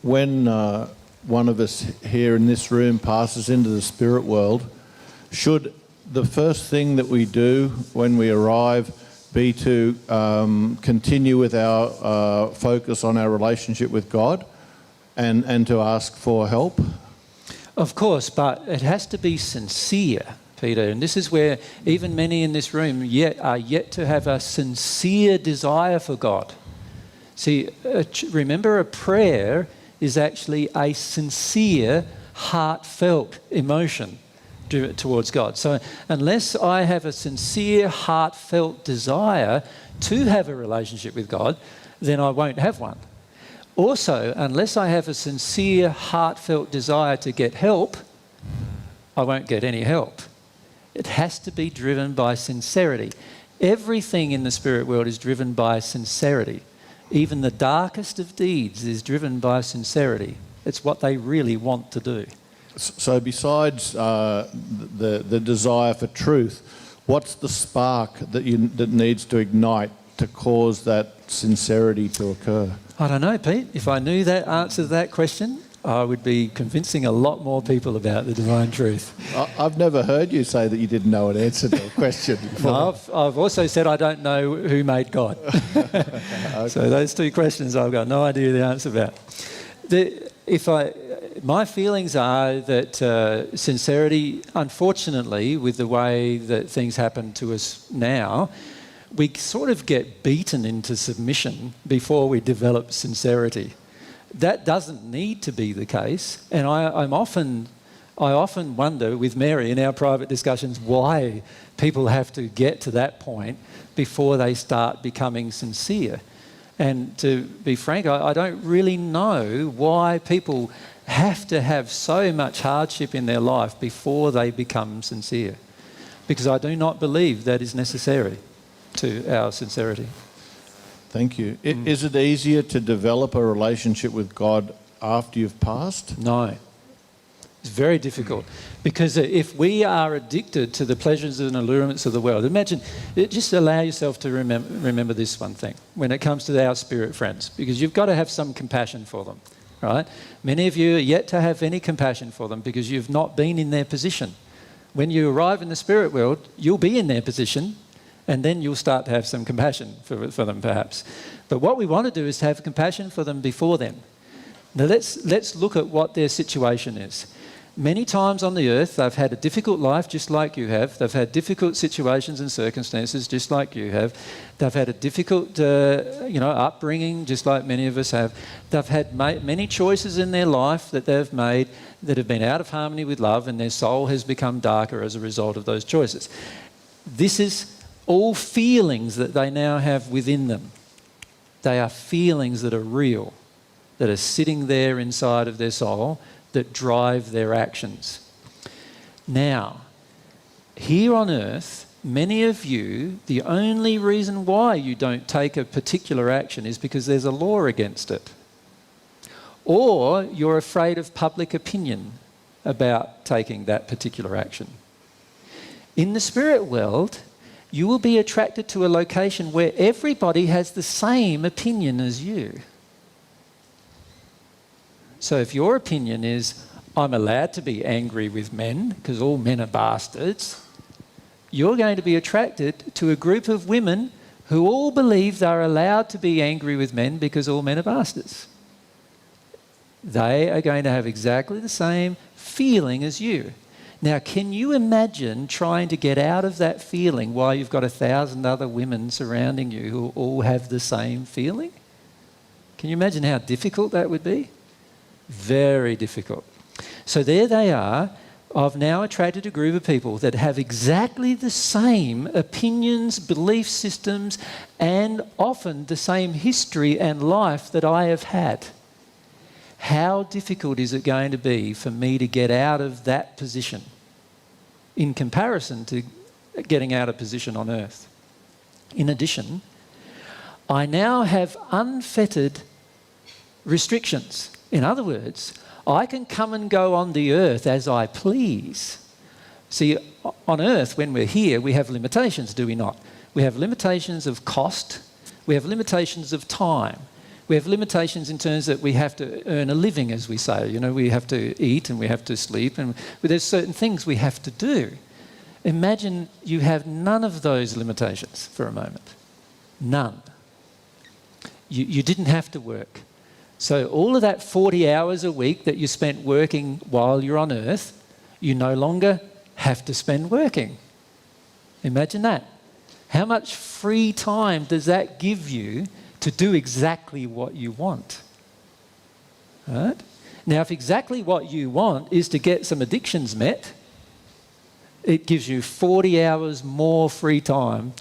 When one of us here in this room passes into the spirit world, should the first thing that we do when we arrive be to continue with our focus on our relationship with God and to ask for help? Of course, but it has to be sincere, Peter. And this is where even many in this room are yet to have a sincere desire for God. See, remember, a prayer is actually a sincere, heartfelt emotion towards God. So unless I have a sincere, heartfelt desire to have a relationship with God, then I won't have one. Also, unless I have a sincere, heartfelt desire to get help, I won't get any help. It has to be driven by sincerity. Everything in the spirit world is driven by sincerity. Even the darkest of deeds is driven by sincerity. It's what they really want to do. So besides the desire for truth, what's the spark that needs to ignite to cause that sincerity to occur? I don't know, Pete. If I knew that answer to that question, I would be convincing a lot more people about the divine truth. I've never heard you say that you didn't know an answer to a question. No, I've also said I don't know who made God. Okay. So those two questions I've got no idea the answer about. My feelings are that sincerity, unfortunately, with the way that things happen to us now, we sort of get beaten into submission before we develop sincerity. That doesn't need to be the case, and I often wonder with Mary in our private discussions why people have to get to that point before they start becoming sincere. And to be frank, I don't really know why people have to have so much hardship in their life before they become sincere, because I do not believe that is necessary to our sincerity. Thank you. Is it easier to develop a relationship with God after you've passed? No. It's very difficult, because if we are addicted to the pleasures and allurements of the world, just allow yourself to remember this one thing when it comes to our spirit friends, because you've got to have some compassion for them, right? Many of you are yet to have any compassion for them because you've not been in their position. When you arrive in the spirit world, you'll be in their position, and then you'll start to have some compassion for them, perhaps. But what we want to do is to have compassion for them before then. Now let's look at what their situation is. Many times on the earth, they've had a difficult life just like you have. They've had difficult situations and circumstances just like you have. They've had a difficult upbringing just like many of us have. They've had many choices in their life that they've made that have been out of harmony with love, and their soul has become darker as a result of those choices. This is all feelings that they now have within them. They are feelings that are real, that are sitting there inside of their soul, that drive their actions. Now, here on earth, many of you, the only reason why you don't take a particular action is because there's a law against it. Or you're afraid of public opinion about taking that particular action. In the spirit world, you will be attracted to a location where everybody has the same opinion as you. So if your opinion is, I'm allowed to be angry with men because all men are bastards, you're going to be attracted to a group of women who all believe they're allowed to be angry with men because all men are bastards. They are going to have exactly the same feeling as you. Now, can you imagine trying to get out of that feeling while you've got 1,000 other women surrounding you who all have the same feeling? Can you imagine how difficult that would be? Very difficult. So there they are. I've now attracted a group of people that have exactly the same opinions, belief systems, and often the same history and life that I have had. How difficult is it going to be for me to get out of that position in comparison to getting out of position on earth? In addition, I now have unfettered restrictions. In other words, I can come and go on the earth as I please. See, on earth, when we're here, we have limitations, do we not? We have limitations of cost. We have limitations of time. We have limitations in terms that we have to earn a living, as we say. You know, we have to eat and we have to sleep, but there's certain things we have to do. Imagine you have none of those limitations for a moment. None. You didn't have to work. So all of that 40 hours a week that you spent working while you're on earth, you no longer have to spend working. Imagine that. How much free time does that give you to do exactly what you want? Right? Now, if exactly what you want is to get some addictions met, it gives you 40 hours more free time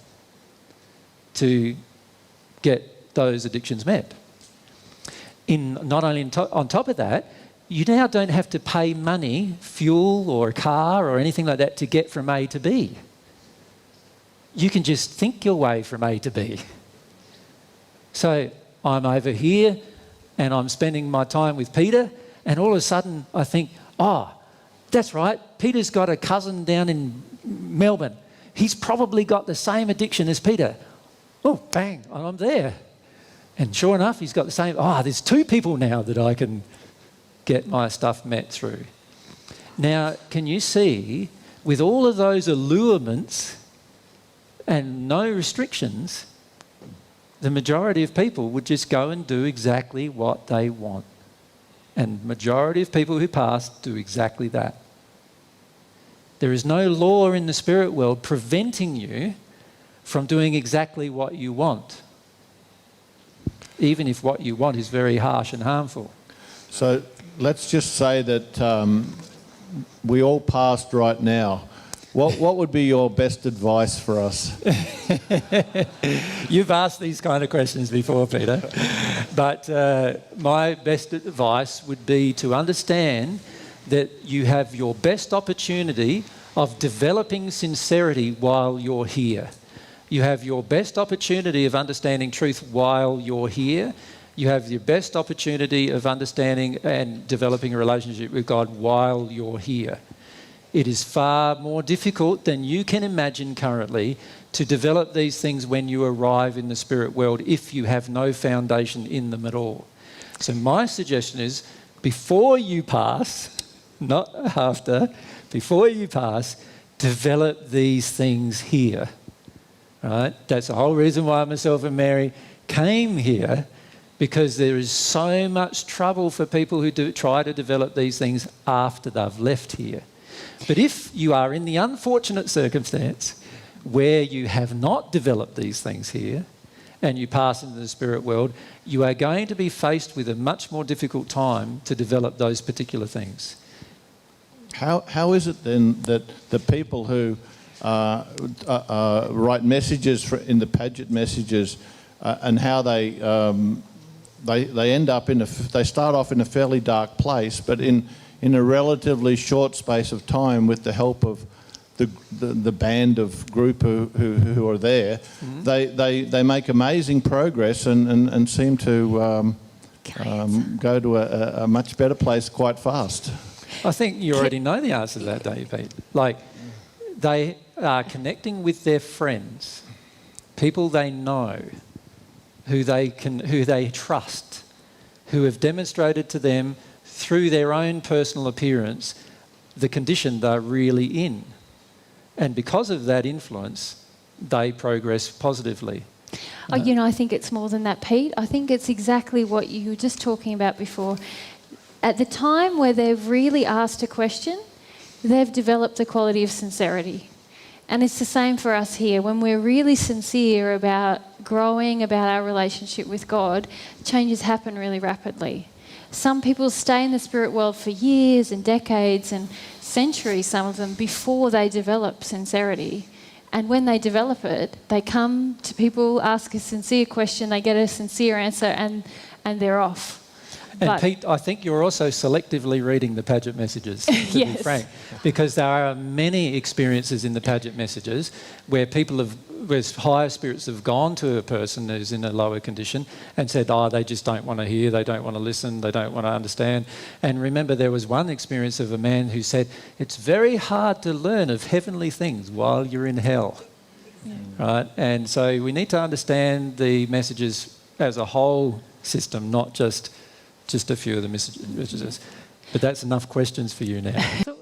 to get those addictions met. Not only on top of that, you now don't have to pay money, fuel or a car or anything like that to get from A to B. You can just think your way from A to B. So I'm over here and I'm spending my time with Peter, and all of a sudden I think, oh, that's right, Peter's got a cousin down in Melbourne. He's probably got the same addiction as Peter. Oh, bang, I'm there. And sure enough, he's got the same. Oh, there's two people now that I can get my stuff met through. Now, can you see, with all of those allurements and no restrictions, the majority of people would just go and do exactly what they want. And the majority of people who pass do exactly that. There is no law in the spirit world preventing you from doing exactly what you want, even if what you want is very harsh and harmful. So let's just say that we all passed right now. What would be your best advice for us? You've asked these kind of questions before, Peter. But my best advice would be to understand that you have your best opportunity of developing sincerity while you're here. You have your best opportunity of understanding truth while you're here. You have your best opportunity of understanding and developing a relationship with God while you're here. It is far more difficult than you can imagine currently to develop these things when you arrive in the spirit world if you have no foundation in them at all. So my suggestion is, before you pass, not after, before you pass, develop these things here. Right? That's the whole reason why myself and Mary came here, because there is so much trouble for people who try to develop these things after they've left here. But if you are in the unfortunate circumstance where you have not developed these things here and you pass into the spirit world, you are going to be faced with a much more difficult time to develop those particular things. How is it then that the people who write messages in the Paget messages and how they end up they start off in a fairly dark place, but in a relatively short space of time, with the help of the band of group who are there, they make amazing progress and seem to go to a much better place quite fast. I think you already know the answer to that, don't you, Pete? Like, they are connecting with their friends, people they know, who they trust, who have demonstrated to them through their own personal appearance the condition they're really in. And because of that influence, they progress positively. Oh, you know, I think it's more than that, Pete. I think it's exactly what you were just talking about before. At the time where they've really asked a question, they've developed a quality of sincerity. And it's the same for us here. When we're really sincere about growing, about our relationship with God, changes happen really rapidly. Some people stay in the spirit world for years and decades and centuries, some of them, before they develop sincerity. And when they develop it, they come to people, ask a sincere question, they get a sincere answer, and they're off. And But Pete, I think you're also selectively reading the Paget messages, to be Yes. frank, because there are many experiences in the Paget messages where where higher spirits have gone to a person who's in a lower condition and said, oh, they just don't want to hear, they don't want to listen, they don't want to understand. And remember, there was one experience of a man who said, it's very hard to learn of heavenly things while you're in hell. Yeah. Right? And so we need to understand the messages as a whole system, not just a few of the messages. But that's enough questions for you now. So